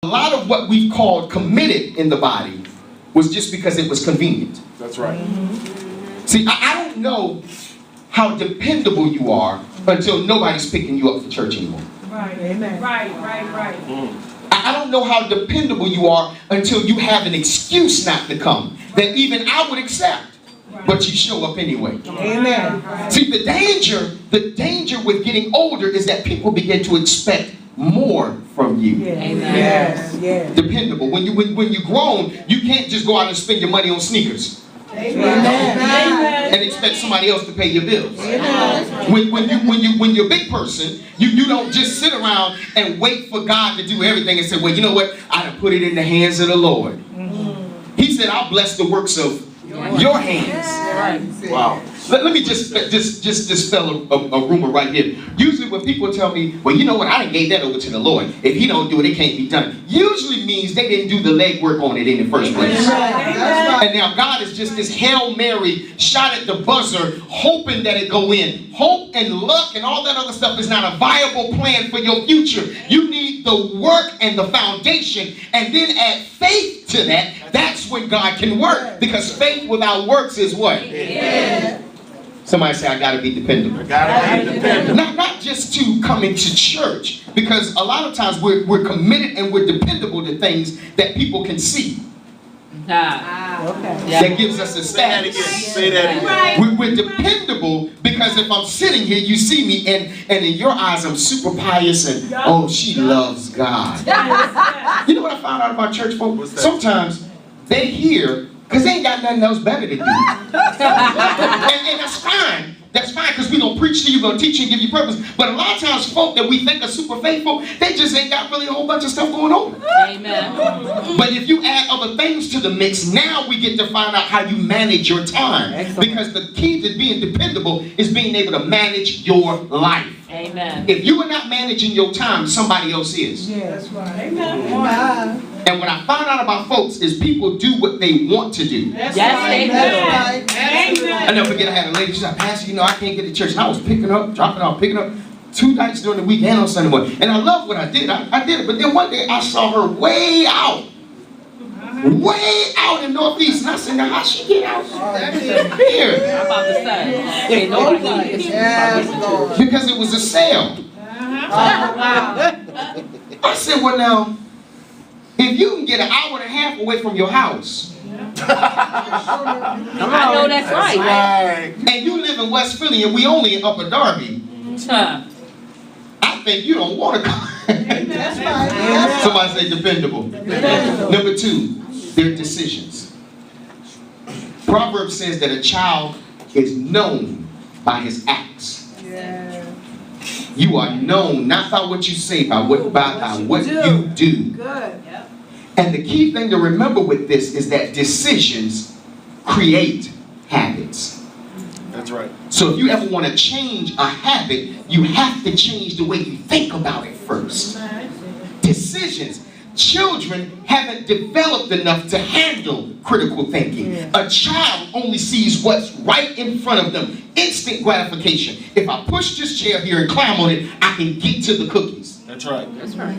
A lot of what we've called committed in the body was just because it was convenient. That's right. See, I don't know how dependable you are until nobody's picking you up for church anymore. Right. Amen. Right. I don't know how dependable you are until you have an excuse not to come that even I would accept, but you show up anyway. Amen. See, the danger with getting older is that people begin to expect more from you. Yes. Dependable. When you're grown, you can't just go out and spend your money on sneakers. Amen. And expect somebody else to pay your bills. When you're a big person, you don't just sit around and wait for God to do everything and say, well, you know what? I done put it in the hands of the Lord. He said, I'll bless the works of your hands. Wow. Let me just dispel a rumor right here. Usually when people tell me, well, you know what, I done gave that over to the Lord. If he don't do it, it can't be done. Usually means they didn't do the legwork on it in the first place. And now God is just this Hail Mary shot at the buzzer, hoping that it go in. Hope and luck and all that other stuff is not a viable plan for your future. You need the work and the foundation, and then add faith to that. That's when God can work. Because faith without works is what? Yeah. Somebody say, I gotta be dependable. Not just to coming to church, because a lot of times we're committed and we're dependable to things that people can see. That gives us a status. Say that again. We're dependable because if I'm sitting here, you see me, and in your eyes, I'm super pious and, oh, she loves God. You know what I found out about church folk? Sometimes they hear, because they ain't got nothing else better to do. And that's fine. That's fine, because we're going to preach to you, we're going to teach you and give you purpose. But a lot of times folk that we think are super faithful, they just ain't got really a whole bunch of stuff going on. Amen. But if you add other things to the mix, now we get to find out how you manage your time. Excellent. Because the key to being dependable is being able to manage your life. Amen. If you are not managing your time, somebody else is. Yeah, that's right. Amen. And what I found out about folks is people do what they want to do. Yes, they do. I never forget, I had a lady, she said, Pastor, you know, I can't get to church. And I was picking up, dropping off, picking up 2 nights during the week and on Sunday morning. And I love what I did. I did it. But then one day I saw her way out in Northeast. And I said, now how she get out here? I'm about to say. Because it was a sale. I said, well now, if you can get an hour and a half away from your house. I know that's right. And you live in West Philly and we only in Upper Darby. I think you don't want to come. That's right. Somebody say dependable. Number 2, their decisions. Proverbs says that a child is known by his acts. Yeah. You are known not by what you say, by what you do. Good. And the key thing to remember with this is that decisions create habits. That's right. So if you ever want to change a habit, you have to change the way you think about it first. Decisions. Children haven't developed enough to handle critical thinking. A child only sees what's right in front of them. Instant gratification. If I push this chair here and climb on it, I can get to the cookies. That's right. That's right.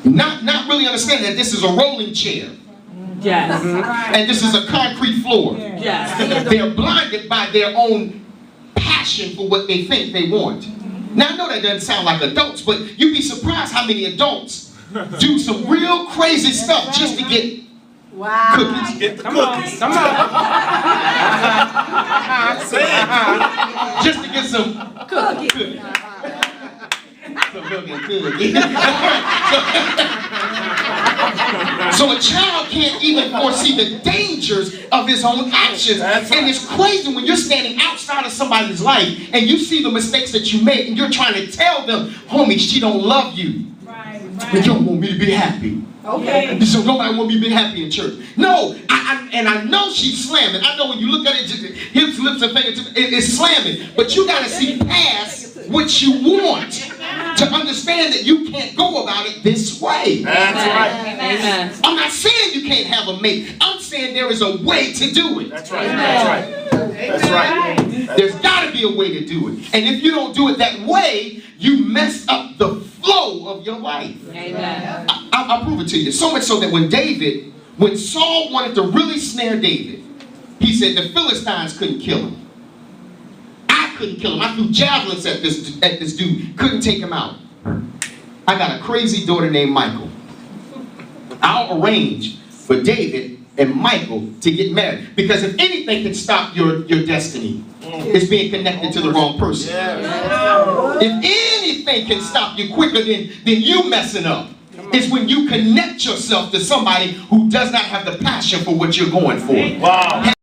Not really understanding that this is a rolling chair. Yes. And this is a concrete floor. Yes. They're blinded by their own passion for what they think they want. Now I know that doesn't sound like adults, but you'd be surprised how many adults do some real crazy stuff just to get cookies. Get the cookies. Come on. Just to get some cookies. So a child can't even foresee the dangers of his own actions. And it's crazy when you're standing outside of somebody's life and you see the mistakes that you make and you're trying to tell them, homie, she don't love you. You don't want me to be happy. Okay. So nobody want me to be happy in church. No, I know she's slamming. I know when you look at it, just hips, lips, and fingers, it's slamming. But you got to see past what you want to understand that you can't go about it this way. That's right. Amen. I'm not saying you can't have a mate. I'm saying there is a way to do it. That's right. That's right. That's right. There's got to be a way to do it. And if you don't do it that way, you mess up the flow of your life. Amen. I'll prove it to you. So much so that when Saul wanted to really snare David, he said the Philistines couldn't kill him. I couldn't kill him. I threw javelins at this dude. Couldn't take him out. I got a crazy daughter named Michael. I'll arrange for David and Michael to get married. Because if anything can stop your destiny, it's being connected to the wrong person. If anything can stop you quicker than you messing up, it's when you connect yourself to somebody who does not have the passion for what you're going for. Wow.